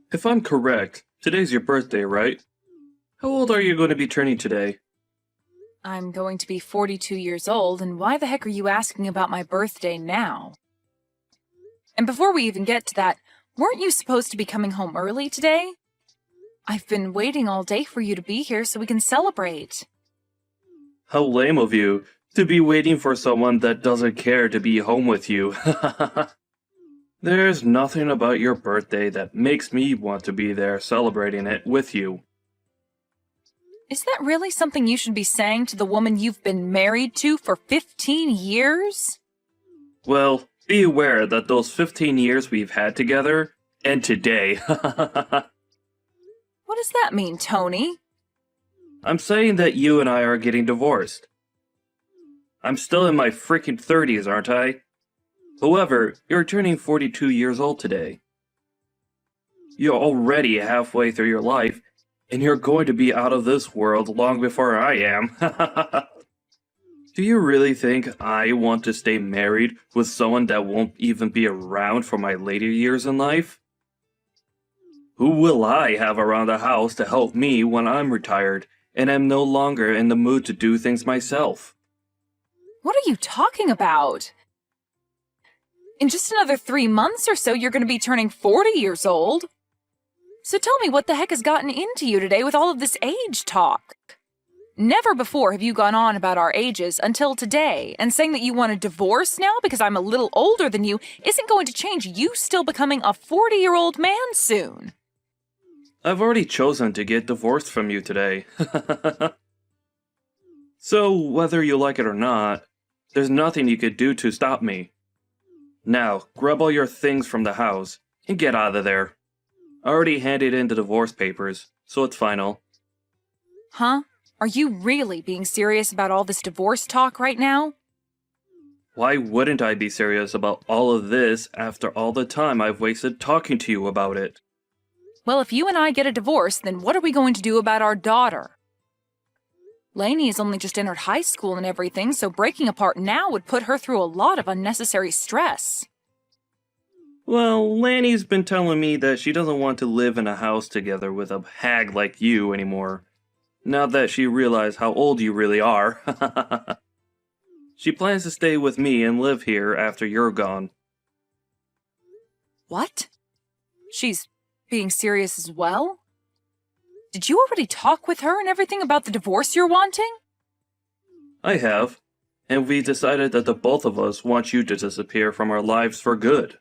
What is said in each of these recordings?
If I'm correct, today's your birthday, right? How old are you going to be turning today? I'm going to be 42 years old, and why the heck are you asking about my birthday now? And before we even get to that, weren't you supposed to be coming home early today? I've been waiting all day for you to be here so we can celebrate. How lame of you to be waiting for someone that doesn't care to be home with you. There's nothing about your birthday that makes me want to be there celebrating it with you. Is that really something you should be saying to the woman you've been married to for 15 years? Well, be aware that those 15 years we've had together end today. What does that mean, Tony? I'm saying that you and I are getting divorced. I'm still in my freaking 30s, aren't I? However, you're turning 42 years old today. You're already halfway through your life, and you're going to be out of this world long before I am. Do you really think I want to stay married with someone that won't even be around for my later years in life? Who will I have around the house to help me when I'm retired and am no longer in the mood to do things myself? What are you talking about? In just another 3 months or so, you're going to be turning 40 years old. So tell me, what the heck has gotten into you today with all of this age talk? Never before have you gone on about our ages until today, and saying that you want a divorce now because I'm a little older than you isn't going to change you still becoming a 40-year-old man soon. I've already chosen to get divorced from you today. So, whether you like it or not, there's nothing you could do to stop me. Now, grab all your things from the house and get out of there. I already handed in the divorce papers, so it's final. Huh? Are you really being serious about all this divorce talk right now? Why wouldn't I be serious about all of this after all the time I've wasted talking to you about it? Well, if you and I get a divorce, then what are we going to do about our daughter? Lainey has only just entered high school and everything, so breaking apart now would put her through a lot of unnecessary stress. Well, Lanny's been telling me that she doesn't want to live in a house together with a hag like you anymore. Now that she realized how old you really are. She plans to stay with me and live here after you're gone. What? She's being serious as well? Did you already talk with her and everything about the divorce you're wanting? I have, and we decided that the both of us want you to disappear from our lives for good.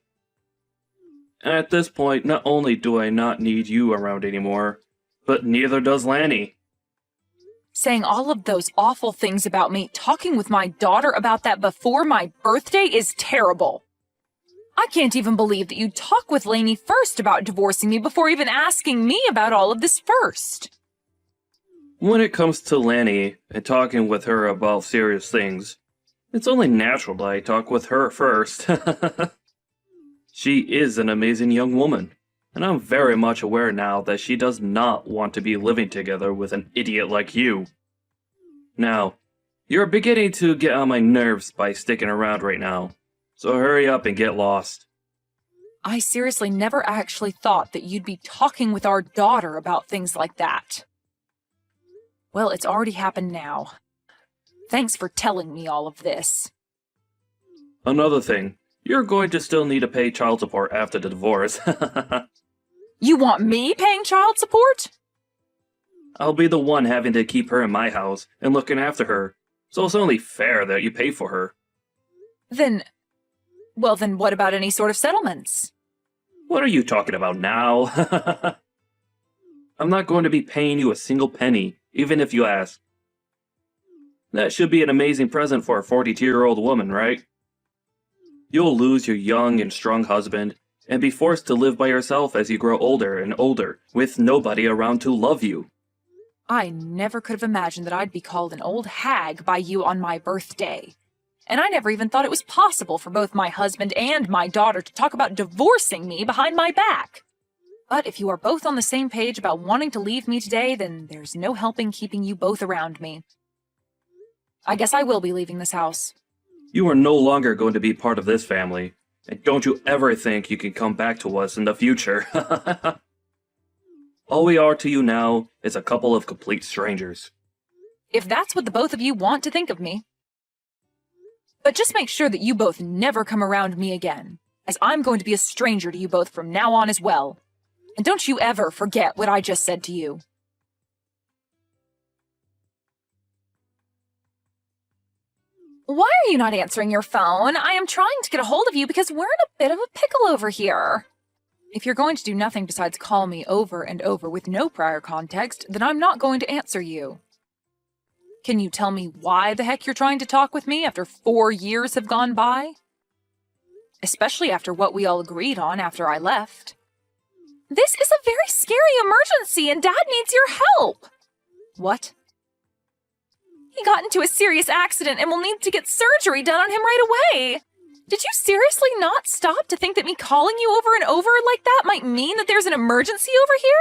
At this point, not only do I not need you around anymore, but neither does Lanny. Saying all of those awful things about me, talking with my daughter about that before my birthday is terrible. I can't even believe that you'd talk with Lainey first about divorcing me before even asking me about all of this first. When it comes to Lanny and talking with her about serious things, it's only natural that I talk with her first. She is an amazing young woman, and I'm very much aware now that she does not want to be living together with an idiot like you. Now, you're beginning to get on my nerves by sticking around right now, so hurry up and get lost. I seriously never actually thought that you'd be talking with our daughter about things like that. Well, it's already happened now. Thanks for telling me all of this. Another thing, you're going to still need to pay child support after the divorce. You want me paying child support? I'll be the one having to keep her in my house and looking after her, so it's only fair that you pay for her. Then what about any sort of settlements? What are you talking about now? I'm not going to be paying you a single penny, even if you ask. That should be an amazing present for a 42-year-old woman, right? You'll lose your young and strong husband, and be forced to live by yourself as you grow older and older, with nobody around to love you. I never could have imagined that I'd be called an old hag by you on my birthday. And I never even thought it was possible for both my husband and my daughter to talk about divorcing me behind my back. But if you are both on the same page about wanting to leave me today, then there's no helping keeping you both around me. I guess I will be leaving this house. You are no longer going to be part of this family, and don't you ever think you can come back to us in the future. All we are to you now is a couple of complete strangers. If that's what the both of you want to think of me. But just make sure that you both never come around me again, as I'm going to be a stranger to you both from now on as well. And don't you ever forget what I just said to you. Why are you not answering your phone? I am trying to get a hold of you because we're in a bit of a pickle over here. If you're going to do nothing besides call me over and over with no prior context, then I'm not going to answer you. Can you tell me why the heck you're trying to talk with me after 4 years have gone by? Especially after what we all agreed on after I left. This is a very scary emergency and Dad needs your help. What? He got into a serious accident and will need to get surgery done on him right away. Did you seriously not stop to think that me calling you over and over like that might mean that there's an emergency over here?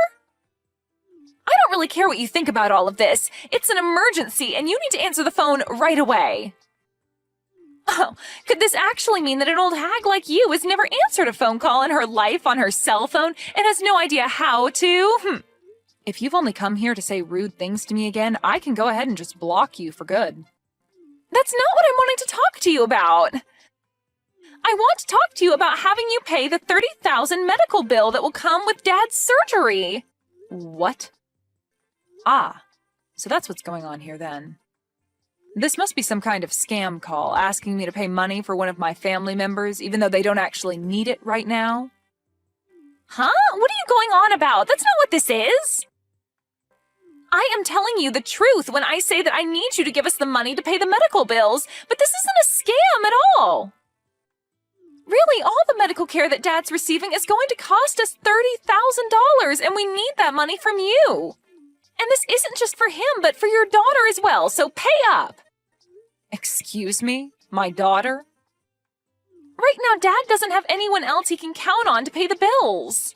I don't really care what you think about all of this. It's an emergency and you need to answer the phone right away. Oh, could this actually mean that an old hag like you has never answered a phone call in her life on her cell phone and has no idea how to? If you've only come here to say rude things to me again, I can go ahead and just block you for good. That's not what I'm wanting to talk to you about. I want to talk to you about having you pay the $30,000 medical bill that will come with Dad's surgery. What? Ah, so that's what's going on here then. This must be some kind of scam call asking me to pay money for one of my family members even though they don't actually need it right now. Huh? What are you going on about? That's not what this is. I am telling you the truth when I say that I need you to give us the money to pay the medical bills, but this isn't a scam at all. Really, all the medical care that Dad's receiving is going to cost us $30,000, and we need that money from you. And this isn't just for him, but for your daughter as well, so pay up. Excuse me? My daughter? Right now, Dad doesn't have anyone else he can count on to pay the bills.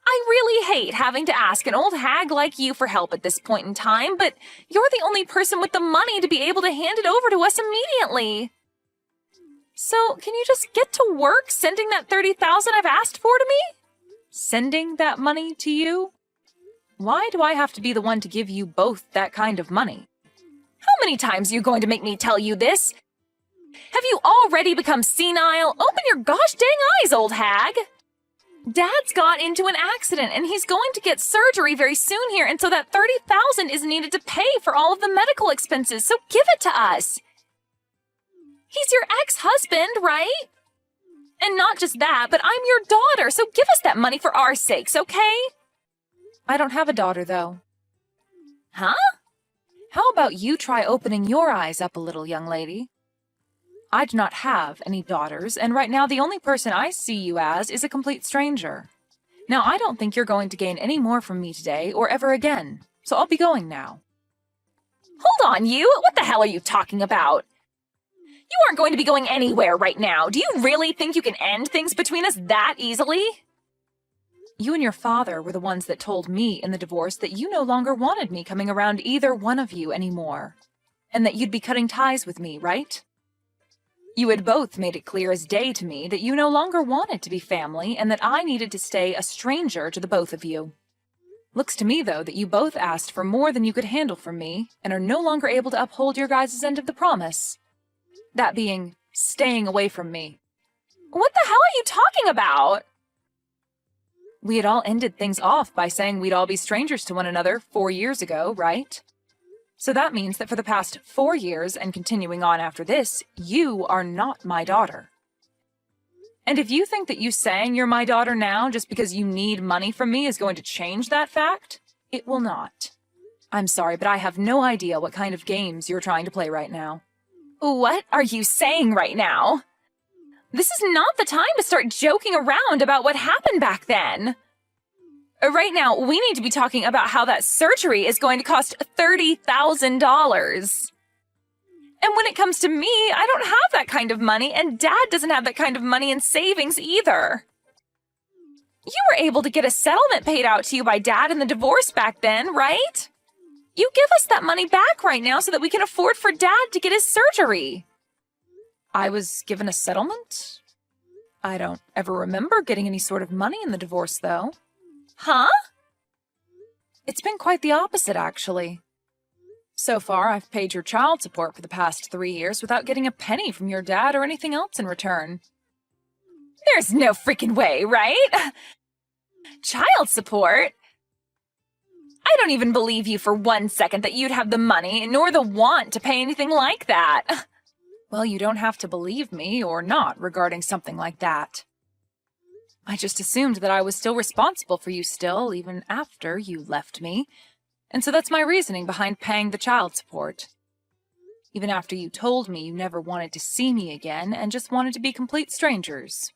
I really hate having to ask an old hag like you for help at this point in time, but you're the only person with the money to be able to hand it over to us immediately. So, can you just get to work sending that $30,000 I've asked for to me? Sending that money to you? Why do I have to be the one to give you both that kind of money? How many times are you going to make me tell you this? Have you already become senile? Open your gosh dang eyes, old hag! Dad's got into an accident and he's going to get surgery very soon here, and so that $30,000 is needed to pay for all of the medical expenses, so give it to us. He's your ex-husband, right? And not just that, but I'm your daughter, so give us that money for our sakes, okay? I don't have a daughter, though. Huh? How about you try opening your eyes up a little, young lady? I do not have any daughters, and right now the only person I see you as is a complete stranger. Now, I don't think you're going to gain any more from me today or ever again, so I'll be going now. Hold on, you! What the hell are you talking about? You aren't going to be going anywhere right now. Do you really think you can end things between us that easily? You and your father were the ones that told me in the divorce that you no longer wanted me coming around either one of you anymore, and that you'd be cutting ties with me, right? You had both made it clear as day to me that you no longer wanted to be family and that I needed to stay a stranger to the both of you. Looks to me, though, that you both asked for more than you could handle from me and are no longer able to uphold your guys' end of the promise. That being, staying away from me. What the hell are you talking about? We had all ended things off by saying we'd all be strangers to one another 4 years ago, right? So that means that for the past 4 years, and continuing on after this, you are not my daughter. And if you think that you saying you're my daughter now just because you need money from me is going to change that fact, it will not. I'm sorry, but I have no idea what kind of games you're trying to play right now. What are you saying right now? This is not the time to start joking around about what happened back then. Right now, we need to be talking about how that surgery is going to cost $30,000. And when it comes to me, I don't have that kind of money, and Dad doesn't have that kind of money in savings either. You were able to get a settlement paid out to you by Dad in the divorce back then, right? You give us that money back right now so that we can afford for Dad to get his surgery. I was given a settlement? I don't ever remember getting any sort of money in the divorce, though. Huh? It's been quite the opposite, actually. So far, I've paid your child support for the past 3 years without getting a penny from your dad or anything else in return. There's no freaking way, right? Child support? I don't even believe you for 1 second that you'd have the money nor the want to pay anything like that. Well, you don't have to believe me or not regarding something like that. I just assumed that I was still responsible for you still, even after you left me. And so that's my reasoning behind paying the child support. Even after you told me you never wanted to see me again and just wanted to be complete strangers.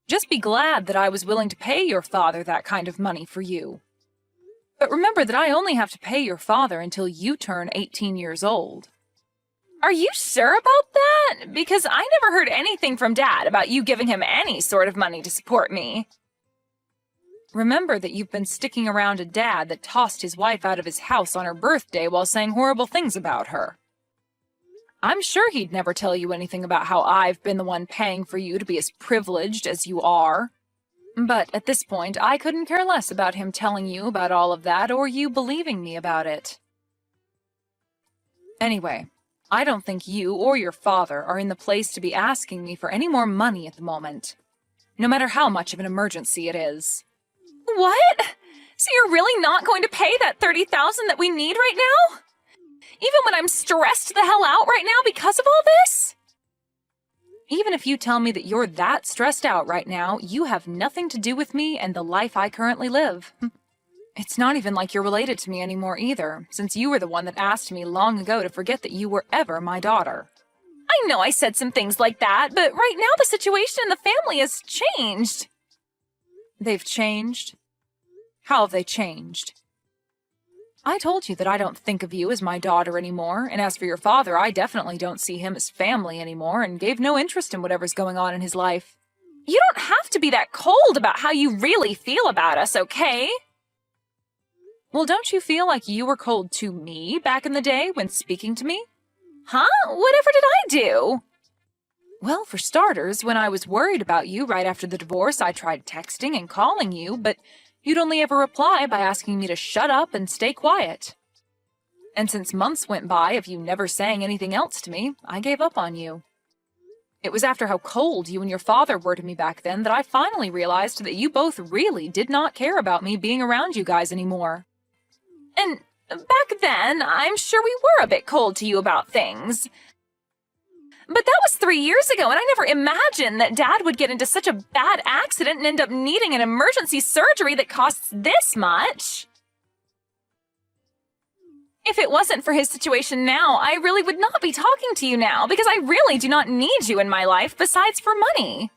Just be glad that I was willing to pay your father that kind of money for you. But remember that I only have to pay your father until you turn 18 years old. Are you sure about that? Because I never heard anything from Dad about you giving him any sort of money to support me. Remember that you've been sticking around a dad that tossed his wife out of his house on her birthday while saying horrible things about her. I'm sure he'd never tell you anything about how I've been the one paying for you to be as privileged as you are. But at this point, I couldn't care less about him telling you about all of that or you believing me about it. Anyway, I don't think you or your father are in the place to be asking me for any more money at the moment, no matter how much of an emergency it is. What? So you're really not going to pay that $30,000 that we need right now? Even when I'm stressed the hell out right now because of all this? Even if you tell me that you're that stressed out right now, you have nothing to do with me and the life I currently live. It's not even like you're related to me anymore either, since you were the one that asked me long ago to forget that you were ever my daughter. I know I said some things like that, but right now the situation in the family has changed. They've changed? How have they changed? I told you that I don't think of you as my daughter anymore, and as for your father, I definitely don't see him as family anymore and gave no interest in whatever's going on in his life. You don't have to be that cold about how you really feel about us, okay? Well, don't you feel like you were cold to me back in the day when speaking to me? Huh? Whatever did I do? Well, for starters, when I was worried about you right after the divorce, I tried texting and calling you, but you'd only ever reply by asking me to shut up and stay quiet. And since months went by of you never saying anything else to me, I gave up on you. It was after how cold you and your father were to me back then that I finally realized that you both really did not care about me being around you guys anymore. And back then, I'm sure we were a bit cold to you about things. But that was 3 years ago, and I never imagined that Dad would get into such a bad accident and end up needing an emergency surgery that costs this much. If it wasn't for his situation now, I really would not be talking to you now, because I really do not need you in my life besides for money.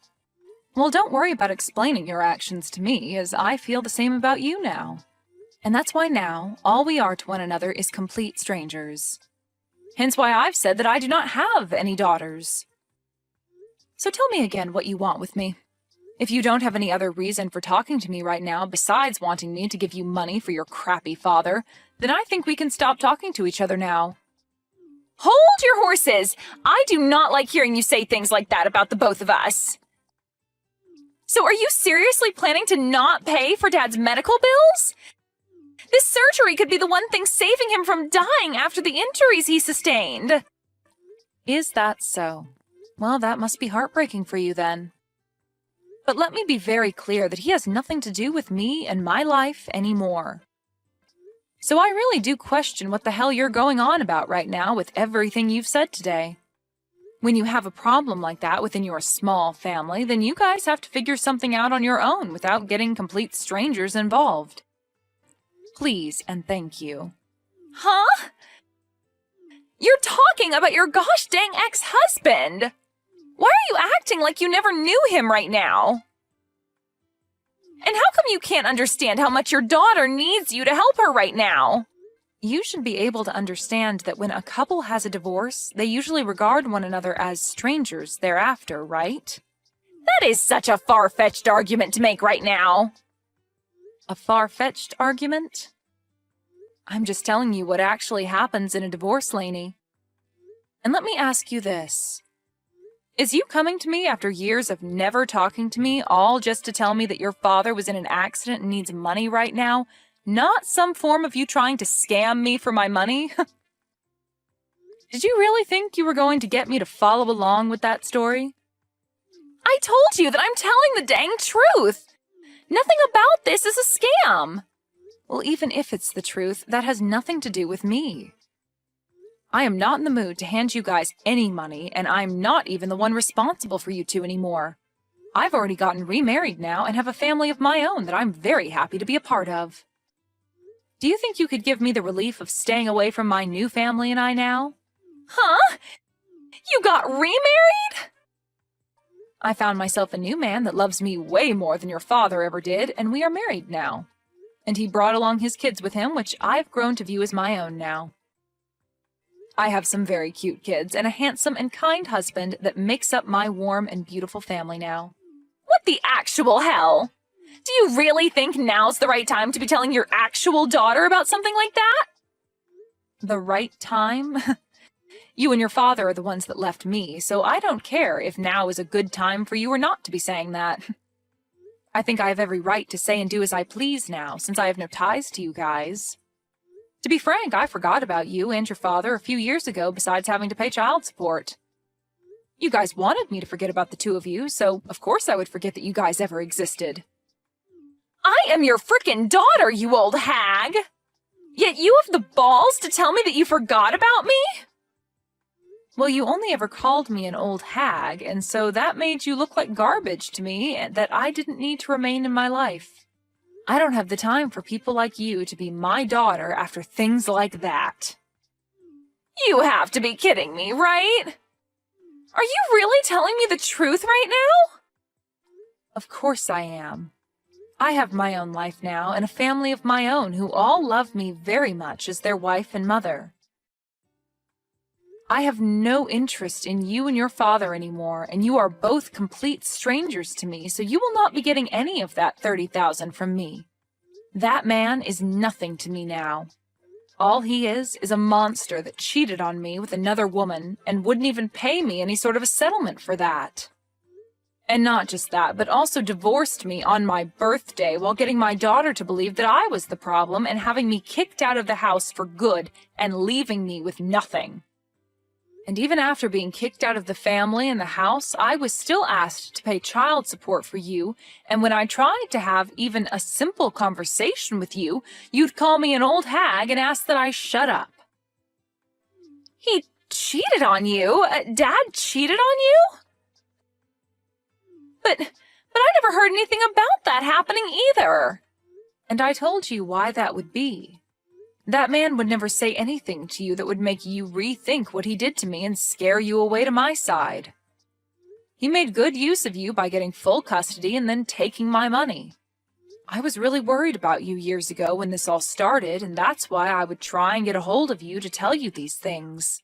Well, don't worry about explaining your actions to me, as I feel the same about you now. And that's why now, all we are to one another is complete strangers. Hence why I've said that I do not have any daughters. So tell me again what you want with me. If you don't have any other reason for talking to me right now besides wanting me to give you money for your crappy father, then I think we can stop talking to each other now. Hold your horses! I do not like hearing you say things like that about the both of us. So are you seriously planning to not pay for Dad's medical bills? This surgery could be the one thing saving him from dying after the injuries he sustained. Is that so? Well, that must be heartbreaking for you then. But let me be very clear that he has nothing to do with me and my life anymore. So I really do question what the hell you're going on about right now with everything you've said today. When you have a problem like that within your small family, then you guys have to figure something out on your own without getting complete strangers involved. Please and thank you. Huh? You're talking about your gosh dang ex-husband! Why are you acting like you never knew him right now? And how come you can't understand how much your daughter needs you to help her right now? You should be able to understand that when a couple has a divorce, they usually regard one another as strangers thereafter, right? That is such a far-fetched argument to make right now. A far-fetched argument? I'm just telling you what actually happens in a divorce, Lainey. And let me ask you this. Is you coming to me after years of never talking to me, all just to tell me that your father was in an accident and needs money right now, not some form of you trying to scam me for my money. Did you really think you were going to get me to follow along with that story? I told you that I'm telling the dang truth. Nothing about this is a scam. Well, even if it's the truth, that has nothing to do with me. I am not in the mood to hand you guys any money, and I'm not even the one responsible for you two anymore. I've already gotten remarried now and have a family of my own that I'm very happy to be a part of. Do you think you could give me the relief of staying away from my new family and I now? Huh? You got remarried? I found myself a new man that loves me way more than your father ever did, and we are married now. And he brought along his kids with him, which I've grown to view as my own now. I have some very cute kids and a handsome and kind husband that makes up my warm and beautiful family now. What the actual hell? Do you really think now's the right time to be telling your actual daughter about something like that? The right time? You and your father are the ones that left me, so I don't care if now is a good time for you or not to be saying that. I think I have every right to say and do as I please now, since I have no ties to you guys. To be frank, I forgot about you and your father a few years ago besides having to pay child support. You guys wanted me to forget about the two of you, so of course I would forget that you guys ever existed. I am your frickin' daughter, you old hag! Yet you have the balls to tell me that you forgot about me? Well, you only ever called me an old hag, and so that made you look like garbage to me that I didn't need to remain in my life. I don't have the time for people like you to be my daughter after things like that. You have to be kidding me, right? Are you really telling me the truth right now? Of course I am. I have my own life now and a family of my own who all love me very much as their wife and mother. I have no interest in you and your father anymore, and you are both complete strangers to me, so you will not be getting any of that $30,000 from me. That man is nothing to me now. All he is a monster that cheated on me with another woman and wouldn't even pay me any sort of a settlement for that. And not just that, but also divorced me on my birthday while getting my daughter to believe that I was the problem and having me kicked out of the house for good and leaving me with nothing. And even after being kicked out of the family and the house, I was still asked to pay child support for you, and when I tried to have even a simple conversation with you, you'd call me an old hag and ask that I shut up. He cheated on you? Dad cheated on you? But I never heard anything about that happening either. And I told you why that would be. That man would never say anything to you that would make you rethink what he did to me and scare you away to my side. He made good use of you by getting full custody and then taking my money. I was really worried about you years ago when this all started, and that's why I would try and get a hold of you to tell you these things.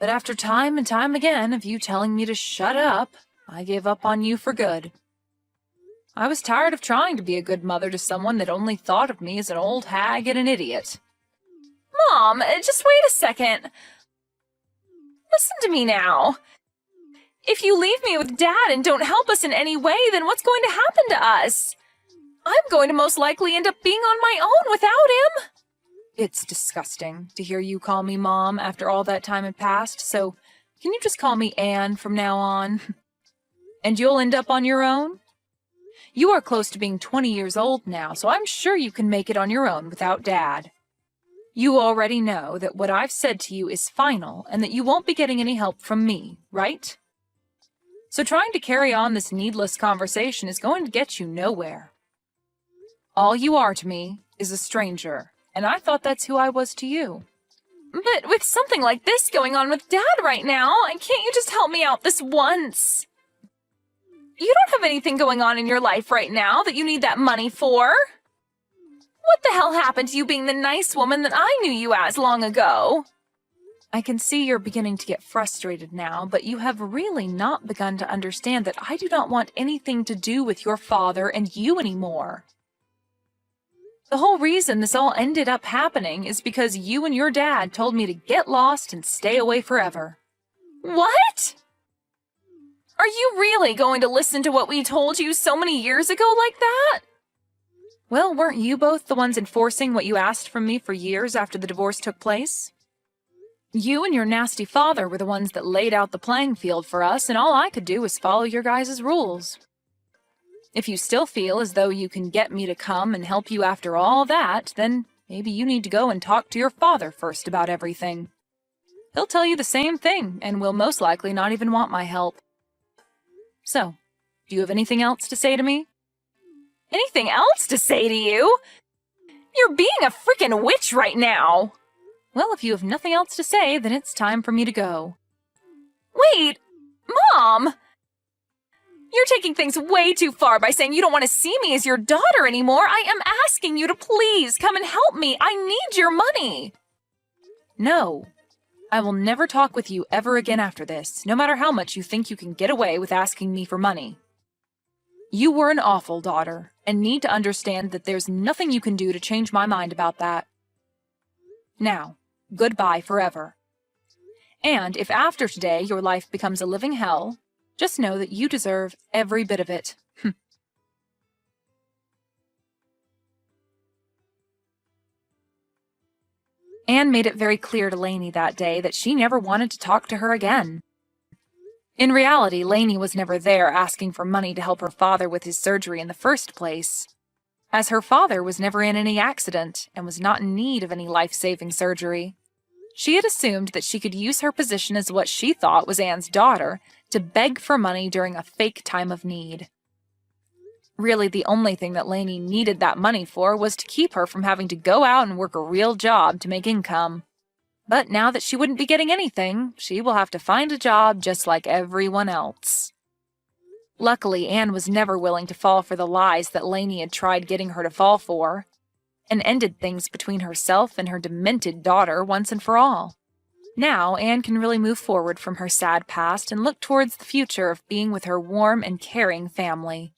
But after time and time again of you telling me to shut up, I gave up on you for good. I was tired of trying to be a good mother to someone that only thought of me as an old hag and an idiot. Mom, just wait a second. Listen to me now. If you leave me with Dad and don't help us in any way, then what's going to happen to us? I'm going to most likely end up being on my own without him. It's disgusting to hear you call me Mom after all that time had passed, so can you just call me Anne from now on? And you'll end up on your own? You are close to being 20 years old now, so I'm sure you can make it on your own without Dad. You already know that what I've said to you is final and that you won't be getting any help from me, right? So trying to carry on this needless conversation is going to get you nowhere. All you are to me is a stranger, and I thought that's who I was to you. But with something like this going on with Dad right now, can't you just help me out this once? You don't have anything going on in your life right now that you need that money for. What the hell happened to you being the nice woman that I knew you as long ago? I can see you're beginning to get frustrated now, but you have really not begun to understand that I do not want anything to do with your father and you anymore. The whole reason this all ended up happening is because you and your dad told me to get lost and stay away forever. What? Are you really going to listen to what we told you so many years ago like that? Well, weren't you both the ones enforcing what you asked from me for years after the divorce took place? You and your nasty father were the ones that laid out the playing field for us, and all I could do was follow your guys' rules. If you still feel as though you can get me to come and help you after all that, then maybe you need to go and talk to your father first about everything. He'll tell you the same thing, and will most likely not even want my help. So, do you have anything else to say to me? Anything else to say to you? You're being a freaking witch right now! Well, if you have nothing else to say, then it's time for me to go. Wait! Mom! You're taking things way too far by saying you don't want to see me as your daughter anymore. I am asking you to please come and help me. I need your money. No. I will never talk with you ever again after this, no matter how much you think you can get away with asking me for money. You were an awful daughter, and need to understand that there's nothing you can do to change my mind about that. Now, goodbye forever. And if after today your life becomes a living hell, just know that you deserve every bit of it. Anne made it very clear to Lainey that day that she never wanted to talk to her again. In reality, Lainey was never there asking for money to help her father with his surgery in the first place, as her father was never in any accident and was not in need of any life-saving surgery. She had assumed that she could use her position as what she thought was Anne's daughter to beg for money during a fake time of need. Really, the only thing that Lainey needed that money for was to keep her from having to go out and work a real job to make income. But now that she wouldn't be getting anything, she will have to find a job just like everyone else. Luckily, Anne was never willing to fall for the lies that Lainey had tried getting her to fall for, and ended things between herself and her demented daughter once and for all. Now, Anne can really move forward from her sad past and look towards the future of being with her warm and caring family.